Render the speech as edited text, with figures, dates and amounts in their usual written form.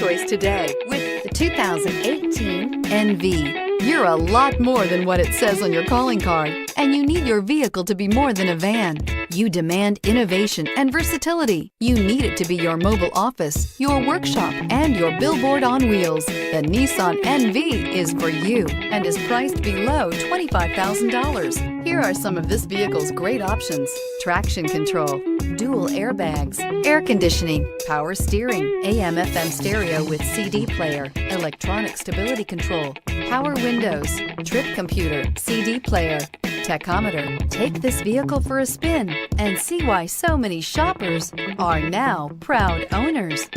choice today with the 2018 NV. You're a lot more than what it says on your calling card, and you need your vehicle to be more than a van. You demand innovation and versatility. You need it to be your mobile office, your workshop, and your billboard on wheels. The Nissan NV is for you and is priced below $25,000. Here are some of this vehicle's great options: traction control, dual airbags, air conditioning, power steering, AM/FM stereo with CD player, electronic stability control, power windows, trip computer, CD player, tachometer. Take this vehicle for a spin and see why so many shoppers are now proud owners.